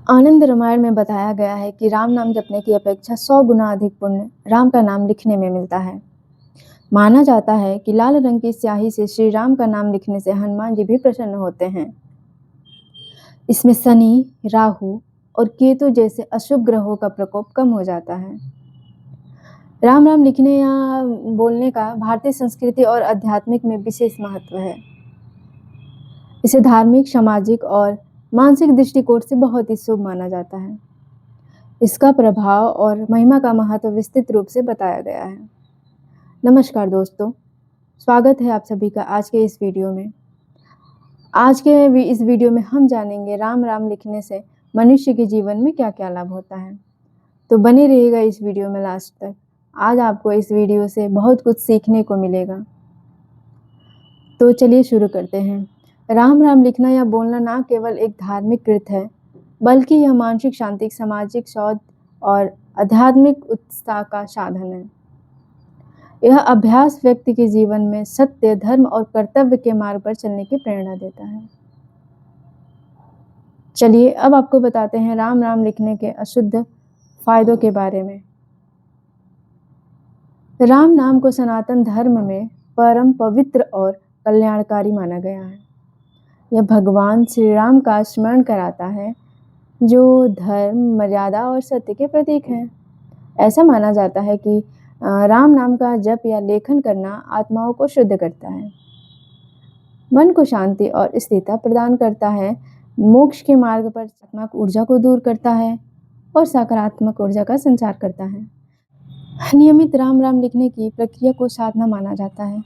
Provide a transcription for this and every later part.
आनंद रामायण में बताया गया है कि राम नाम जपने की अपेक्षा 100 गुना अधिक पुण्य राम का नाम लिखने में मिलता है। माना जाता है कि लाल रंग की स्याही से श्री राम का नाम लिखने से हनुमान जी भी प्रसन्न होते हैं। इसमें शनि, राहु और केतु जैसे अशुभ ग्रहों का प्रकोप कम हो जाता है। राम नाम लिखने या बोलने का भारतीय संस्कृति और आध्यात्मिक में विशेष महत्व है। इसे धार्मिक, सामाजिक और मानसिक दृष्टिकोण से बहुत ही शुभ माना जाता है। इसका प्रभाव और महिमा का महत्व विस्तृत रूप से बताया गया है। नमस्कार दोस्तों, स्वागत है आप सभी का आज के इस वीडियो में। आज के इस वीडियो में हम जानेंगे राम नाम लिखने से मनुष्य के जीवन में क्या क्या लाभ होता है। तो बने रहिएगा इस वीडियो में लास्ट तक। आज आपको इस वीडियो से बहुत कुछ सीखने को मिलेगा। तो चलिए शुरू करते हैं। राम नाम लिखना या बोलना न केवल एक धार्मिक कृत है, बल्कि यह मानसिक शांति, सामाजिक शौध और आध्यात्मिक उत्साह का साधन है। यह अभ्यास व्यक्ति के जीवन में सत्य, धर्म और कर्तव्य के मार्ग पर चलने की प्रेरणा देता है। चलिए अब आपको बताते हैं राम नाम लिखने के अशुद्ध फायदों के बारे में। राम नाम को सनातन धर्म में परम पवित्र और कल्याणकारी माना गया है। यह भगवान श्री राम का स्मरण कराता है, जो धर्म, मर्यादा और सत्य के प्रतीक हैं। ऐसा माना जाता है कि राम नाम का जप या लेखन करना आत्माओं को शुद्ध करता है, मन को शांति और स्थिरता प्रदान करता है, मोक्ष के मार्ग पर सकारात्मक ऊर्जा को दूर करता है और सकारात्मक ऊर्जा का संचार करता है। नियमित राम नाम लिखने की प्रक्रिया को साधना माना जाता है।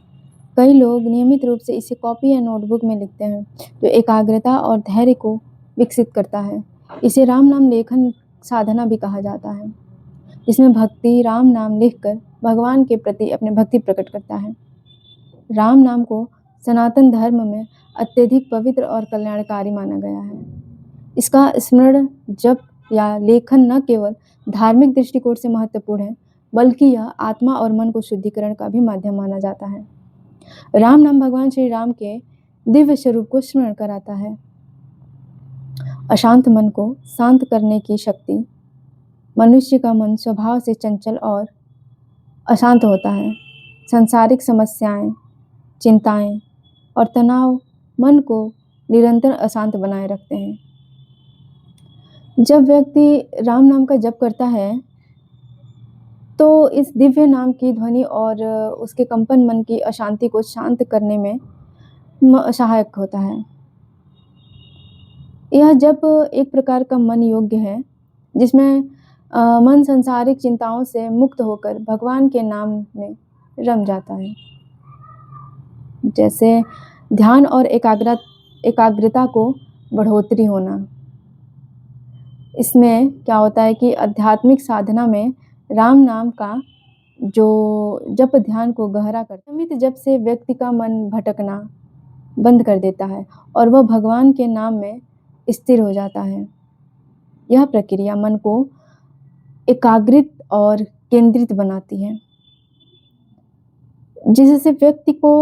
कई लोग नियमित रूप से इसे कॉपी या नोटबुक में लिखते हैं, जो एकाग्रता और धैर्य को विकसित करता है। इसे राम नाम लेखन साधना भी कहा जाता है। इसमें भक्ति राम नाम लिखकर भगवान के प्रति अपनी भक्ति प्रकट करता है। राम नाम को सनातन धर्म में अत्यधिक पवित्र और कल्याणकारी माना गया है। इसका स्मरण, जप या लेखन न केवल धार्मिक दृष्टिकोण से महत्वपूर्ण है, बल्कि यह आत्मा और मन को शुद्धिकरण का भी माध्यम माना जाता है। राम नाम भगवान श्री राम के दिव्य स्वरूप को स्मरण कराता है। अशांत मन को शांत करने की शक्ति। मनुष्य का मन स्वभाव से चंचल और अशांत होता है। सांसारिक समस्याएं, चिंताएं और तनाव मन को निरंतर अशांत बनाए रखते हैं। जब व्यक्ति राम नाम का जप करता है तो इस दिव्य नाम की ध्वनि और उसके कंपन मन की अशांति को शांत करने में सहायक होता है। यह जप एक प्रकार का मन योग्य है, जिसमें मन सांसारिक चिंताओं से मुक्त होकर भगवान के नाम में रम जाता है। जैसे ध्यान और एकाग्रता को बढ़ोतरी होना। इसमें क्या होता है कि आध्यात्मिक साधना में राम नाम का जो जप ध्यान को गहरा करता है। नियमित जप से व्यक्ति का मन भटकना बंद कर देता है और वह भगवान के नाम में स्थिर हो जाता है। यह प्रक्रिया मन को एकाग्रित और केंद्रित बनाती है, जिससे व्यक्ति को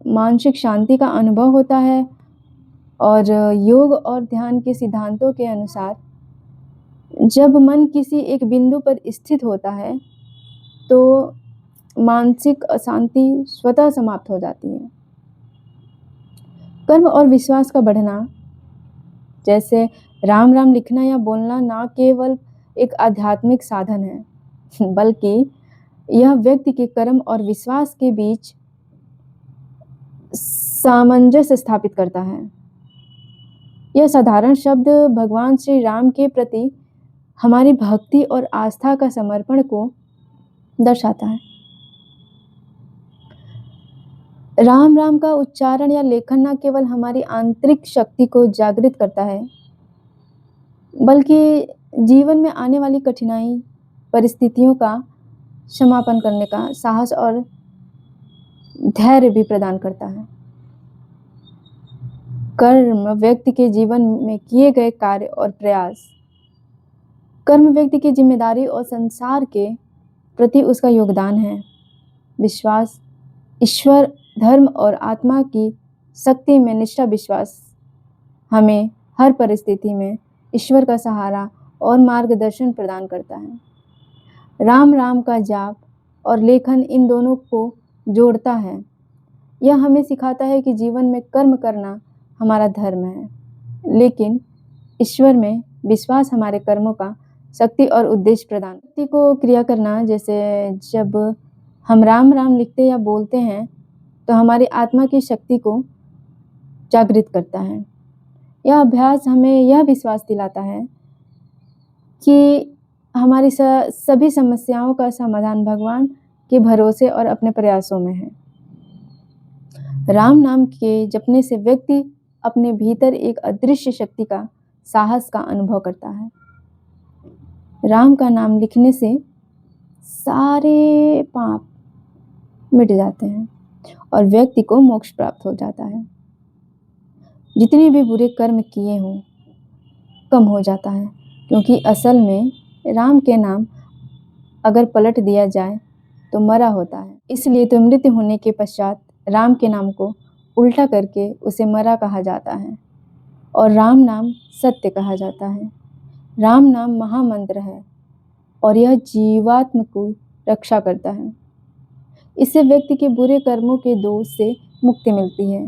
मानसिक शांति का अनुभव होता है। और योग और ध्यान के सिद्धांतों के अनुसार जब मन किसी एक बिंदु पर स्थित होता है तो मानसिक अशांति स्वतः समाप्त हो जाती है। कर्म और विश्वास का बढ़ना। जैसे राम नाम लिखना या बोलना न केवल एक आध्यात्मिक साधन है, बल्कि यह व्यक्ति के कर्म और विश्वास के बीच सामंजस्य स्थापित करता है। यह साधारण शब्द भगवान श्री राम के प्रति हमारी भक्ति और आस्था का समर्पण को दर्शाता है। राम नाम का उच्चारण या लेखन न केवल हमारी आंतरिक शक्ति को जागृत करता है, बल्कि जीवन में आने वाली कठिनाई परिस्थितियों का समापन करने का साहस और धैर्य भी प्रदान करता है। कर्म व्यक्ति के जीवन में किए गए कार्य और प्रयास। कर्म व्यक्ति की जिम्मेदारी और संसार के प्रति उसका योगदान है। विश्वास ईश्वर, धर्म और आत्मा की शक्ति में निष्ठा विश्वास हमें हर परिस्थिति में ईश्वर का सहारा और मार्गदर्शन प्रदान करता है। राम राम का जाप और लेखन इन दोनों को जोड़ता है। यह हमें सिखाता है कि जीवन में कर्म करना हमारा धर्म है, लेकिन ईश्वर में विश्वास हमारे कर्मों का शक्ति और उद्देश्य प्रदान। व्यक्ति को क्रिया करना, जैसे जब हम राम राम लिखते या बोलते हैं तो हमारी आत्मा की शक्ति को जागृत करता है। यह अभ्यास हमें यह विश्वास दिलाता है कि हमारी सभी समस्याओं का समाधान भगवान के भरोसे और अपने प्रयासों में है। राम नाम के जपने से व्यक्ति अपने भीतर एक अदृश्य शक्ति का साहस का अनुभव करता है। राम का नाम लिखने से सारे पाप मिट जाते हैं और व्यक्ति को मोक्ष प्राप्त हो जाता है। जितने भी बुरे कर्म किए हों कम हो जाता है, क्योंकि असल में राम के नाम अगर पलट दिया जाए तो मरा होता है। इसलिए तो मृत्यु होने के पश्चात राम के नाम को उल्टा करके उसे मरा कहा जाता है और राम नाम सत्य कहा जाता है। राम नाम महामंत्र है और यह जीवात्म को रक्षा करता है। इससे व्यक्ति के बुरे कर्मों के दोष से मुक्ति मिलती है।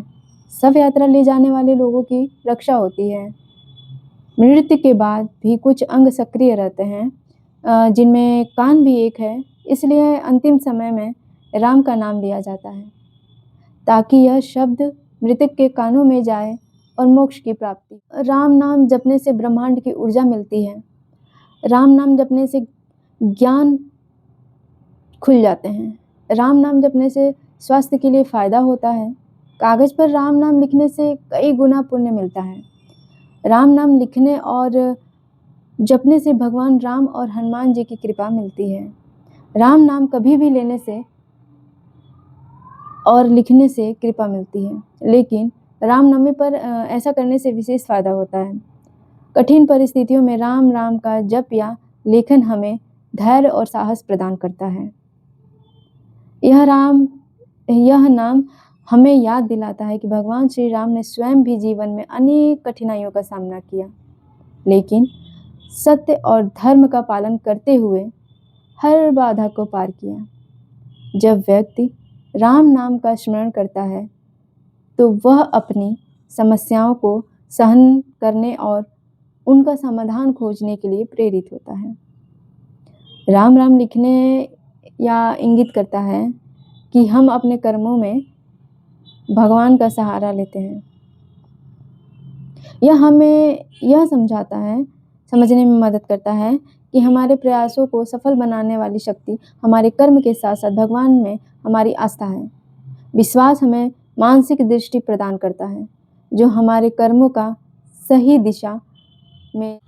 शव यात्रा ले जाने वाले लोगों की रक्षा होती है। मृत्यु के बाद भी कुछ अंग सक्रिय रहते हैं, जिनमें कान भी एक है, इसलिए अंतिम समय में राम का नाम लिया जाता है ताकि यह शब्द मृतक के कानों में जाए और मोक्ष की प्राप्ति। राम नाम जपने से ब्रह्मांड की ऊर्जा मिलती है। राम नाम जपने से ज्ञान खुल जाते हैं। राम नाम जपने से स्वास्थ्य के लिए फायदा होता है। कागज पर राम नाम लिखने से कई गुना पुण्य मिलता है। राम नाम लिखने और जपने से भगवान राम और हनुमान जी की कृपा मिलती है। राम नाम कभी भी लेने से और लिखने से कृपा मिलती है, लेकिन रामनवमी पर ऐसा करने से विशेष फायदा होता है। कठिन परिस्थितियों में राम राम का जप या लेखन हमें धैर्य और साहस प्रदान करता है। यह नाम हमें याद दिलाता है कि भगवान श्री राम ने स्वयं भी जीवन में अनेक कठिनाइयों का सामना किया, लेकिन सत्य और धर्म का पालन करते हुए हर बाधा को पार किया। जब व्यक्ति राम नाम का स्मरण करता है तो वह अपनी समस्याओं को सहन करने और उनका समाधान खोजने के लिए प्रेरित होता है। राम राम लिखने या इंगित करता है कि हम अपने कर्मों में भगवान का सहारा लेते हैं। यह हमें यह समझने में मदद करता है कि हमारे प्रयासों को सफल बनाने वाली शक्ति हमारे कर्म के साथ साथ भगवान में हमारी आस्था है। विश्वास हमें मानसिक दृष्टि प्रदान करता है जो हमारे कर्मों का सही दिशा में।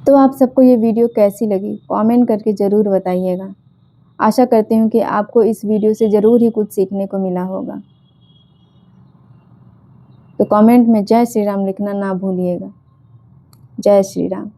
तो आप सबको ये वीडियो कैसी लगी कमेंट करके ज़रूर बताइएगा। आशा करती हूँ कि आपको इस वीडियो से ज़रूर ही कुछ सीखने को मिला होगा। तो कमेंट में जय श्री राम लिखना ना भूलिएगा। जय श्री राम।